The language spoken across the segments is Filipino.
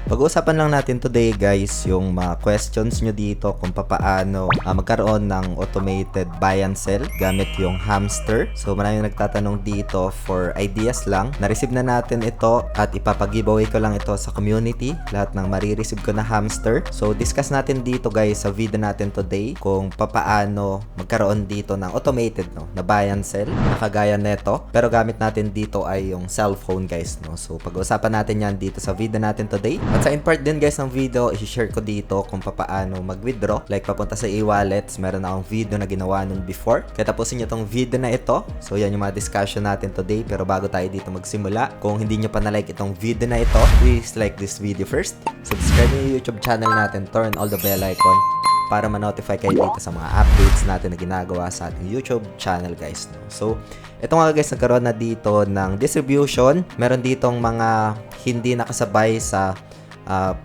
Pag-uusapan lang natin today guys yung mga questions nyo dito kung paano magkaroon ng automated buy and sell gamit yung Hamster. So maraming nagtatanong dito for ideas lang. Na-receive na natin ito at ipapag-giveaway ko lang ito sa community. Lahat ng marireceive ko na Hamster. So discuss natin dito guys sa video natin today kung paano magkaroon dito ng automated na buy and sell na kagaya neto. Pero gamit natin dito ay yung cellphone guys. So pag-uusapan natin yan dito sa video natin today. At sa in part din guys ng video, i-share ko dito kung paano mag-withdraw. Like papunta sa e-wallets, meron akong video na ginawa nun before. Kaya tapusin nyo tong video na ito. So yan yung mga discussion natin today. Pero bago tayo dito magsimula, kung hindi nyo pa na-like itong video na ito, please like this video first. Subscribe yung YouTube channel natin, turn all the bell icon para ma-notify kayo dito sa mga updates natin na ginagawa sa ating YouTube channel guys. So ito nga guys, nagkaroon na dito ng distribution. Meron ditong mga hindi nakasabay sa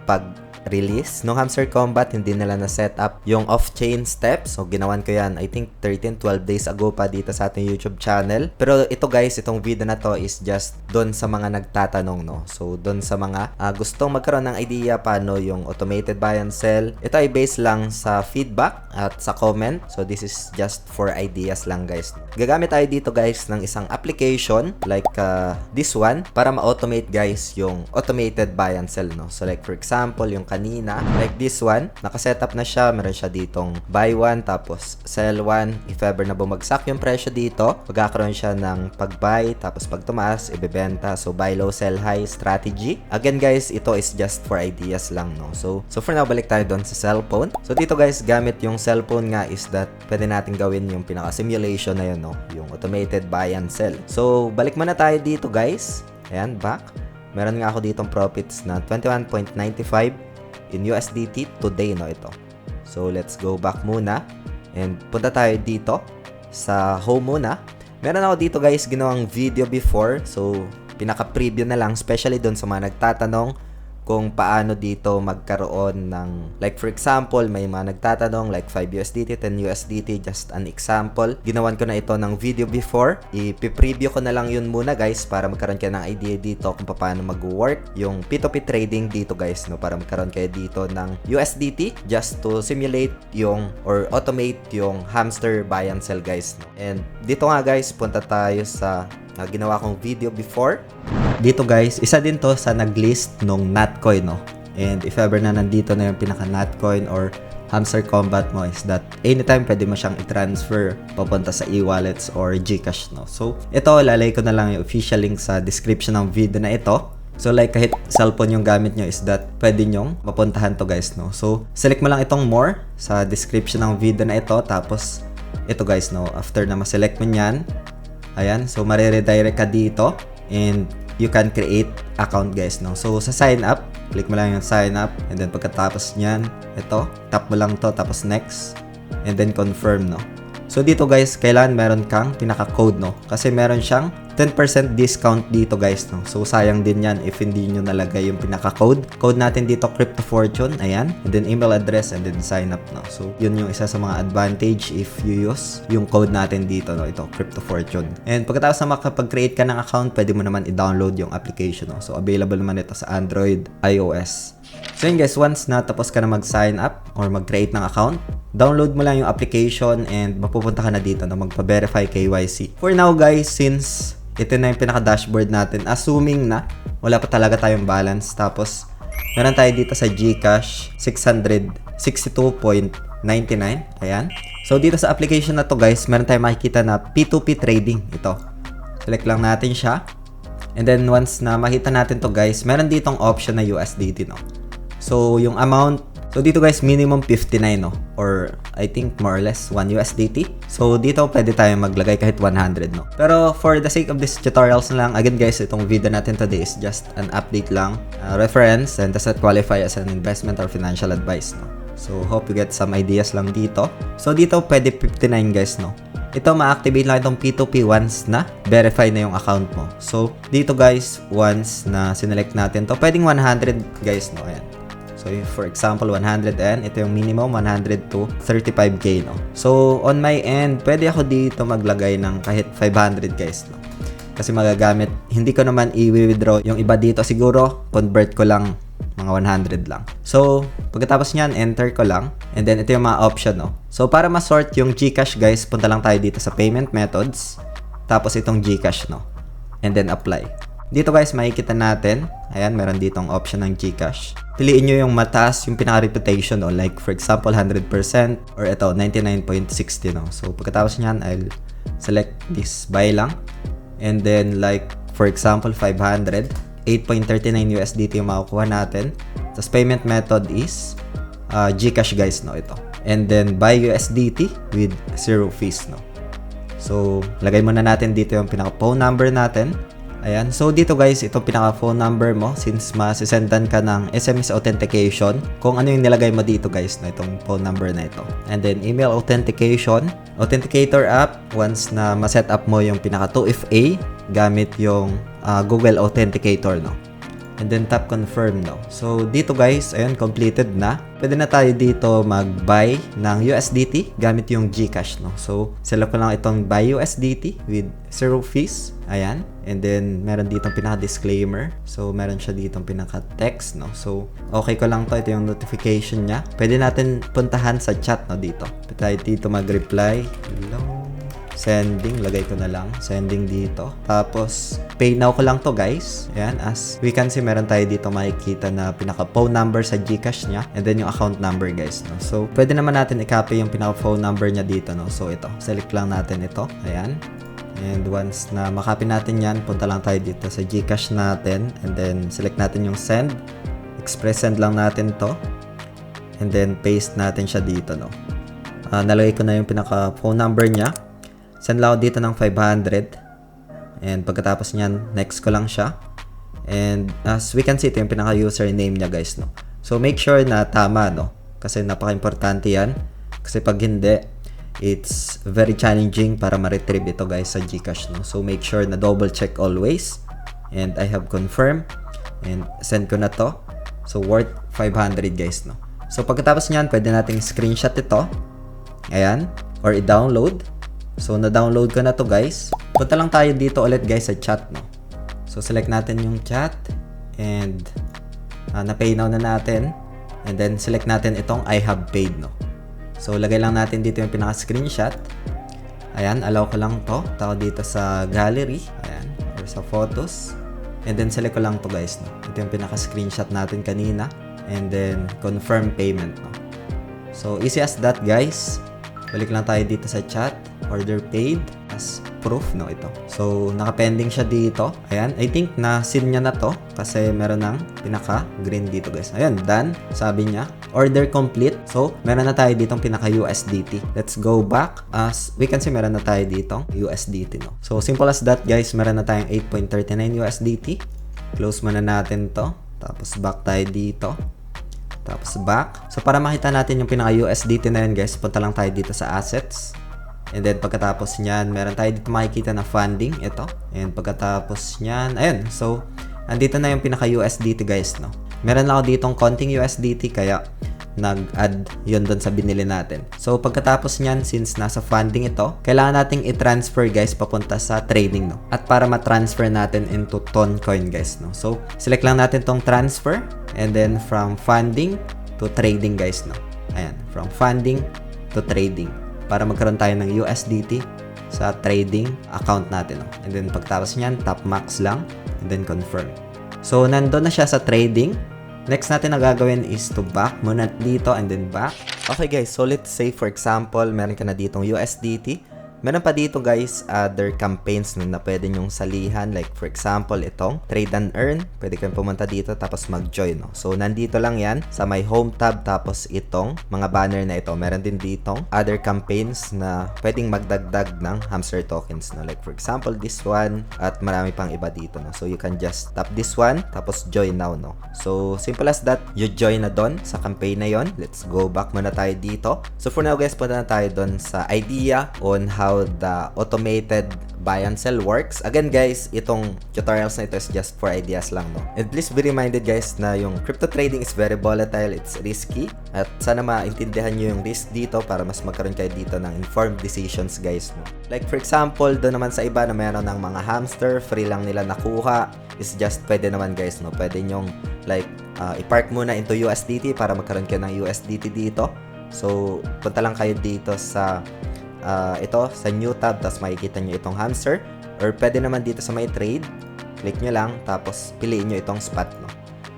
pag-release. Nung Hamster Combat, hindi nila na-set up yung off-chain steps. So, ginawan ko yan, I think 13-12 days ago pa dito sa ating YouTube channel. Pero ito guys, itong video na to is just doon sa mga nagtatanong, no? So, doon sa mga gustong magkaroon ng idea paano yung automated buy and sell. Ito ay based lang sa feedback at sa comment. So, this is just for ideas lang guys. Gagamit tayo dito guys ng isang application like this one para ma-automate guys yung automated buy and sell, no? So, like for example, yung kanina, like this one, nakasetup na siya. Meron siya ditong buy one, tapos sell one. If ever na bumagsak yung presyo dito, magkakaroon siya ng pag-buy, tapos pag tumaas, ibebenta. So, buy low, sell high strategy. Again guys, ito is just for ideas lang, no? So for now, balik tayo doon sa cellphone. So, dito guys, gamit yung cellphone nga is that pwede natin gawin yung pinaka-simulation na yun, no? Yung automated buy and sell. So, balik muna tayo dito guys. Ayan, back. Meron nga ako ditong profits na 21.95 in USDT today, no, ito. So, let's go back muna. And punta tayo dito sa home muna. Meron ako dito guys, ginawang video before. So, pinaka-preview na lang, especially doon sa mga nagtatanong kung paano dito magkaroon ng, like for example, may mga nagtatanong like 5 USDT, 10 USDT, just an example. Ginawan ko na ito ng video before. I-preview ko na lang yun muna guys para magkaroon kayo ng idea dito kung paano mag-work yung P2P trading dito guys, no? Para magkaroon kayo dito ng USDT just to simulate yung or automate yung Hamster buy and sell guys, no? And dito nga guys, punta tayo sa ginawa kong video before. Dito guys, isa din to sa nag-list nung Natcoin, no? And if ever na nandito na yung pinaka Natcoin or Hamster Combat mo is that anytime pwede mo siyang i-transfer papunta sa e-wallets or GCash, no? So, ito, lalagay ko na lang yung official link sa description ng video na ito. So, like kahit cellphone yung gamit nyo is that pwede nyong mapuntahan to guys, no? So, select mo lang itong more sa description ng video na ito. Tapos, ito guys, no? After na ma-select mo nyan, ayan, so mariredirect ka dito and you can create account guys, no? So sa sign up, click mo lang yung sign up and then pagkatapos nyan, ito, tap mo lang to tapos next and then confirm, no? So dito guys, kailangan meron kang pinaka-code, no? Kasi meron siyang 10% discount dito guys, no? So sayang din yan if hindi nyo nalagay yung pinaka-code. Code natin dito, Crypto Fortune, ayan. And then email address and then sign up, no? So yun yung isa sa mga advantage if you use yung code natin dito, no? Ito, Crypto Fortune. And pagkatapos na makapag-create ka ng account, pwede mo naman i-download yung application, no? So available naman ito sa Android, iOS. So yun guys, once na tapos ka na mag-sign up or mag-create ng account, download mo lang yung application and mapupunta ka na dito na magpa-verify KYC. For now guys, since ito na yung pinaka-dashboard natin, assuming na wala pa talaga tayong balance, tapos meron tayo dito sa GCash 662.99, ayan. So dito sa application na to guys, meron tayong makikita na P2P trading, ito. Select lang natin siya. And then once na makita natin to guys, meron ditong option na USDT, no? So yung amount, so dito guys, minimum 59, no? Or I think more or less 1 USDT. So dito pwede tayo maglagay kahit 100, no? Pero for the sake of this tutorials lang, again guys, itong video natin today is just an update lang, reference, and does not qualify as an investment or financial advice, no? So hope you get some ideas lang dito. So dito pwede 59 guys, no? Ito ma-activate lang itong P2P once na verify na yung account mo. So dito guys, once na sinelect natin to, pwedeng 100 guys, no? Ayan. So, for example, 100 and ito yung minimum, 100 to 35k, no? So, on my end, pwede ako dito maglagay ng kahit 500 guys, no? Kasi magagamit, hindi ko naman i-withdraw yung iba dito. Siguro, convert ko lang mga 100 lang. So, pagkatapos niyan, enter ko lang. And then, ito yung mga option, no? So, para ma-sort yung GCash, guys, punta lang tayo dito sa payment methods. Tapos, itong GCash, no? And then, apply. Dito, guys, makikita natin. Ayan, meron ditong option ng GCash. Piliin nyo yung mataas, yung pinaka-reputation, no? Like, for example, 100%. Or ito, 99.60, no? So, pagkatapos niyan, I'll select this buy lang. And then, like, for example, 500. 8.39 USDT yung makukuha natin. Tapos payment method is GCash, guys, no, ito. And then buy USDT with 0 fees, no. So, lagay muna natin dito yung pinaka phone number natin. Ayan. So, dito, guys, itong pinaka phone number mo since masisendan ka ng SMS authentication. Kung ano yung nilagay mo dito, guys, no, itong phone number na ito. And then email authentication. Authenticator app, once na ma-set up mo yung pinaka 2FA gamit yung Google Authenticator, no? And then tap confirm, no? So, dito, guys, ayun, completed na. Pwede na tayo dito mag-buy ng USDT gamit yung GCash, no? So, select ko lang itong buy USDT with 0 fees. Ayan. And then, meron ditong pinaka-disclaimer. So, meron siya ditong pinaka-text, no? So, okay ko lang to. Ito yung notification niya. Pwede natin puntahan sa chat, no, dito. Pwede tayo dito mag-reply. Hello. Sending, lagay ko na lang. Sending dito. Tapos, pay now ko lang to, guys. Ayan, as we can see, meron tayo dito makikita na pinaka-phone number sa GCash niya. And then yung account number, guys, no? So, pwede naman natin i-copy yung pinaka-phone number niya dito, no? So, ito. Select lang natin ito. Ayan. And once na makopy natin yan, punta lang tayo dito sa GCash natin. And then, select natin yung send. Express send lang natin to. And then, paste natin siya dito, no? Nalagay ko na yung pinaka-phone number niya. Send lang ako dito ng 500. And pagkatapos niyan, next ko lang siya. And as we can see, ito yung pinaka-username niya, guys, no? So, make sure na tama, no? Kasi napaka-importante yan. Kasi pag hindi, it's very challenging para ma-retrieve ito, guys, sa GCash, no? So, make sure na double check always. And I have confirmed. And send ko na to. So, worth 500, guys, no? So, pagkatapos niyan, pwede nating screenshot ito. Ayan. Or i-download. So, na-download ko na to, guys. Punta lang tayo dito ulit, guys, sa chat, no? So, select natin yung chat. And, na-pay now na natin. And then, select natin itong I have paid, no? So, lagay lang natin dito yung pinaka-screenshot. Ayan, allow ko lang to. Tao dito sa gallery. Ayan, or sa photos. And then, select ko lang to, guys, no? Ito yung pinaka-screenshot natin kanina. And then, confirm payment, no? So, easy as that, guys. Balik lang tayo dito sa chat. Order paid as proof, no, ito. So, naka-pending siya dito. Ayan, I think na-sin niya na to kasi meron ng pinaka-green dito, guys. Ayan, done. Sabi niya, order complete. So, meron na tayo ditong pinaka-USDT. Let's go back. As we can see, meron na tayo ditong USDT, no. So, simple as that, guys. Meron na tayong 8.39 USDT. Close muna natin to. Tapos, back tayo dito. Tapos, back. So, para makita natin yung pinaka-USDT na yun, guys, punta lang tayo dito sa assets. And then, pagkatapos nyan, meron tayo dito makikita na funding. Ito. And pagkatapos nyan, ayun. So, andito na yung pinaka-USDT, guys, no? Meron lang ako ditong konting USDT, kaya nag-add yun doon sa binili natin. So, pagkatapos nyan, since nasa funding ito, kailangan nating i-transfer, guys, papunta sa trading, no? At para ma-transfer natin into Toncoin, guys, no? So, select lang natin tong transfer. And then, from funding to trading, guys, no? Ayan. From funding to trading. Para magkaroon tayo ng USDT sa trading account natin, no? And then, pagtapos niyan, tap max lang. And then, confirm. So, nandun na siya sa trading. Next natin na gagawin is to back muna dito and then back. Okay, guys. So, let's say, for example, meron ka na ditong USDT. Meron pa dito, guys, other campaigns na pwede nyong salihan. Like, for example, itong Trade and Earn. Pwede kayong pumunta dito tapos mag-join, no? So, nandito lang yan sa my home tab. Tapos, itong mga banner na ito. Meron din ditong other campaigns na pwedeng magdagdag ng hamster tokens, no? Like, for example, this one. At marami pang iba dito, no? So, you can just tap this one. Tapos, join now, no? So, simple as that. You join na doon sa campaign na yon. Let's go back muna tayo dito. So, for now, guys, punta na tayo doon sa idea on how the automated buy and sell works. Again guys, itong tutorials na ito is just for ideas lang, no? And please be reminded guys na yung crypto trading is very volatile, it's risky, at sana maintindihan nyo yung risk dito para mas magkaroon kayo dito ng informed decisions guys, no? Like for example, doon naman sa iba na meron ng mga hamster, free lang nila nakuha, is just pwede naman guys, no? Pwede nyong like i-park muna into USDT para magkaroon kayo ng USDT dito. So punta lang kayo dito sa ito sa new tab, tapos makikita nyo itong hamster, or pwede naman dito sa may trade, click nyo lang tapos piliin nyo itong spot, no?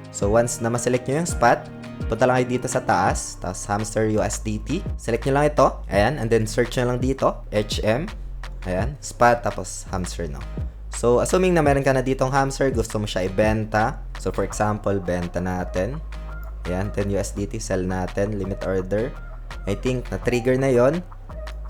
So once na ma-select nyo yung spot, punta lang kayo dito sa taas, tapos hamster USDT, select nyo lang ito, ayan, and then search nyo lang dito HM, ayan, spot tapos hamster, no? So assuming na meron ka na ditong hamster, gusto mo siya ibenta, so for example benta natin, ayan, 10 USDT, sell natin, limit order, I think na trigger na yon.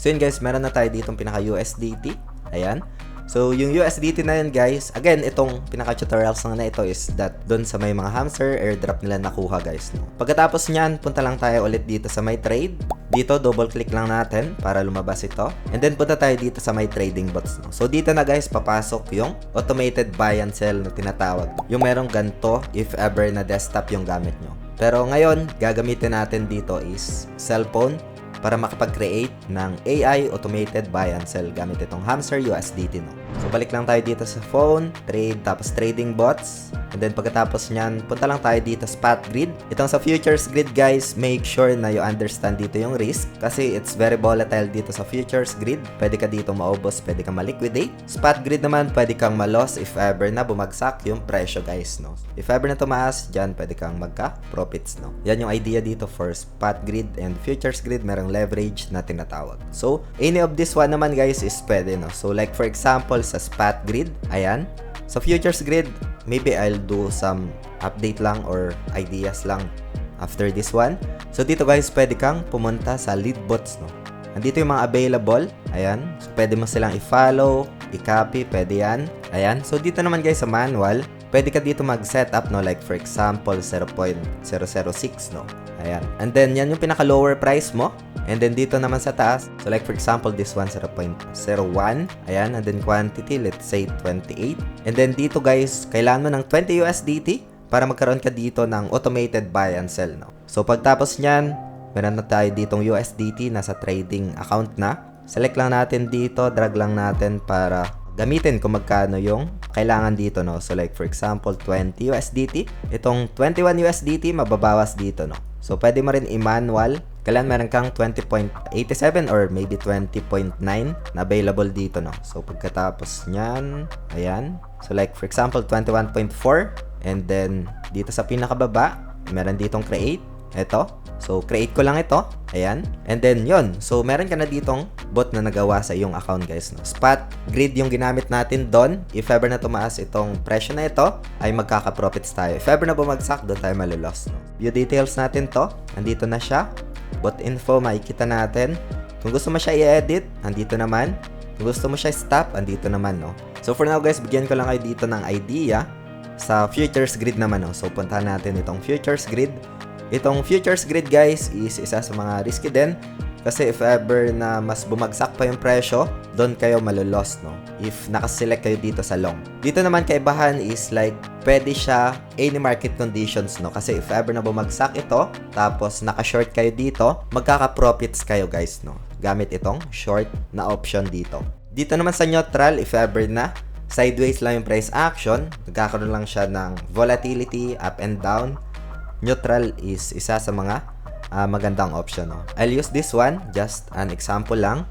So yun guys, meron na tayo ditong pinaka-USDT. Ayan. So yung USDT na yun guys, again, itong pinaka-tutorials na ito is that dun sa may mga hamster, airdrop nila nakuha guys, no? Pagkatapos nyan, punta lang tayo ulit dito sa may trade. Dito, double click lang natin para lumabas ito. And then punta tayo dito sa may trading bots, no? So dito na guys, papasok yung automated buy and sell na tinatawag. Yung merong ganito if ever na desktop yung gamit nyo. Pero ngayon, gagamitin natin dito is cellphone para makapag-create ng AI automated buy and sell gamit itong hamster USDT, no? So balik lang tayo dito sa phone, trade, tapos trading bots, and then pagkatapos nyan, punta lang tayo dito sa spot grid. Itong sa futures grid guys, make sure na you understand dito yung risk kasi it's very volatile dito sa futures grid. Pwede ka dito maubos, pwede kang ma-liquidate. Spot grid naman, pwede kang ma-loss if ever na bumagsak yung presyo guys, no? If ever na tumaas, dyan pwede kang magka-profits, no? Yan yung idea dito for spot grid and futures grid, merong leverage na tinatawag. So, any of this one naman guys is pwede, no? So, like for example, sa spot grid, ayan. Sa futures grid, maybe I'll do some update lang or ideas lang after this one. So, dito guys, pwede kang pumunta sa lead bots, no? Andito yung mga available, ayan. So, pwede mo silang i-follow, i-copy, pwede yan. Ayan. So, dito naman guys sa manual, pwede ka dito mag-setup, no? Like for example, 0.006, no? Ayan. And then, yan yung pinaka-lower price mo. And then, dito naman sa taas. So, like for example, this one, 0.01. Ayan. And then, quantity, let's say 28. And then, dito guys, kailangan mo ng 20 USDT para magkaroon ka dito ng automated buy and sell, no? So, pagtapos nyan, meron na tayo ditong USDT, nasa trading account na. Select lang natin dito, drag lang natin para gamitin kung magkano yung kailangan dito, no? So, like for example, 20 USDT. Itong 21 USDT, mababawas dito, no? So, pwede mo rin i-manual. Kailan meron kang 20.87 or maybe 20.9 na available dito, no? So, pagkatapos nyan, ayan. So, like for example, 21.4. And then, dito sa pinakababa, meron ditong create. Ito. So, create ko lang ito. Ayan. And then, yon. So, meron ka na ditong bot na nagawa sa iyong account, guys, no? Spot grid yung ginamit natin doon. If ever na tumaas itong presyo na ito, ay magkaka-profits tayo. If ever na bumagsak, doon tayo maluloss, no? View details natin to. Andito na siya. Bot info, makikita natin. Kung gusto mo siya i-edit, andito naman. Kung gusto mo siya stop, andito naman, no? So, for now, guys, bigyan ko lang kayo dito ng idea sa futures grid naman, no? So, puntahan natin itong futures grid. Itong futures grid guys is isa sa mga risky din kasi if ever na mas bumagsak pa yung presyo, doon kayo maluloss, no? If nakaselect kayo dito sa long. Dito naman kaibahan is like pwede siya any market conditions, no? Kasi if ever na bumagsak ito, tapos naka-short kayo dito, magkaka-profits kayo guys, no? Gamit itong short na option dito. Dito naman sa neutral, if ever na sideways lang yung price action, nagkakaroon lang siya ng volatility up and down. Neutral is isa sa mga magandang option, no? I'll use this one, just an example lang.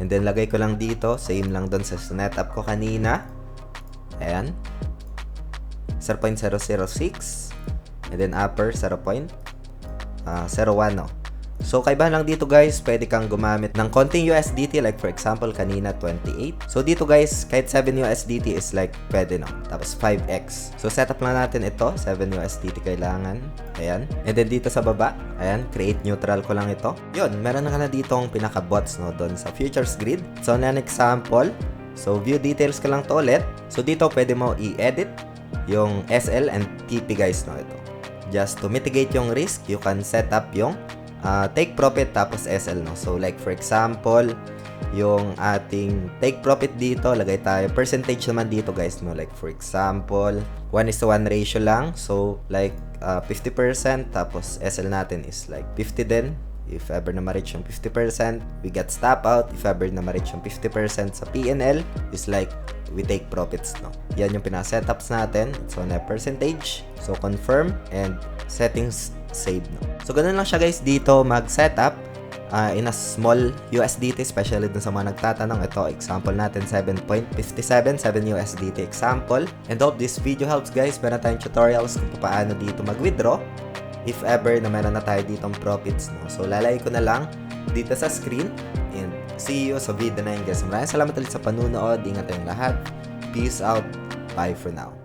And then, lagay ko lang dito. Same lang doon sa setup ko kanina. Ayan. 0.006. And then, upper 0.01, no? So, kaibahan lang dito guys, pwede kang gumamit ng konting USDT, like for example, kanina 28. So, dito guys, kahit 7 USDT is like, pwede, no? Tapos 5x. So, setup lang natin ito, 7 USDT kailangan. Ayan. And then, dito sa baba, ayan, create neutral ko lang ito. Yun, meron na ka na dito ang pinaka-bots, no? Doon sa futures grid. So, an example. So, view details ka lang to ulit. So, dito, pwede mo i-edit yung SL and TP guys, no? Ito. Just to mitigate yung risk, you can set up yung take profit tapos SL, no? So like for example, yung ating take profit dito, lagay tayo percentage naman dito guys, no? Like for example, 1:1 ratio lang. So like 50%, tapos SL natin is like 50 din. If ever na ma-reach yung 50%, we get stop out. If ever na ma-reach yung 50% sa PNL, is like we take profits, no? Yan yung pinaka-setups natin. So na percentage. So confirm and settings save, no? So ganun lang siya guys dito mag-setup in a small USDT, especially dun sa mga nagtatanong. Ito example natin 7.57 USDT example. And hope this video helps guys. Meron tayong tutorials kung paano dito mag-withdraw if ever na meron na tayo ditong profits, no? So lalagay ko na lang dito sa screen and see you sa video na yun guys. Maraming salamat ulit sa panunood. Ingat tayong lahat. Peace out. Bye for now.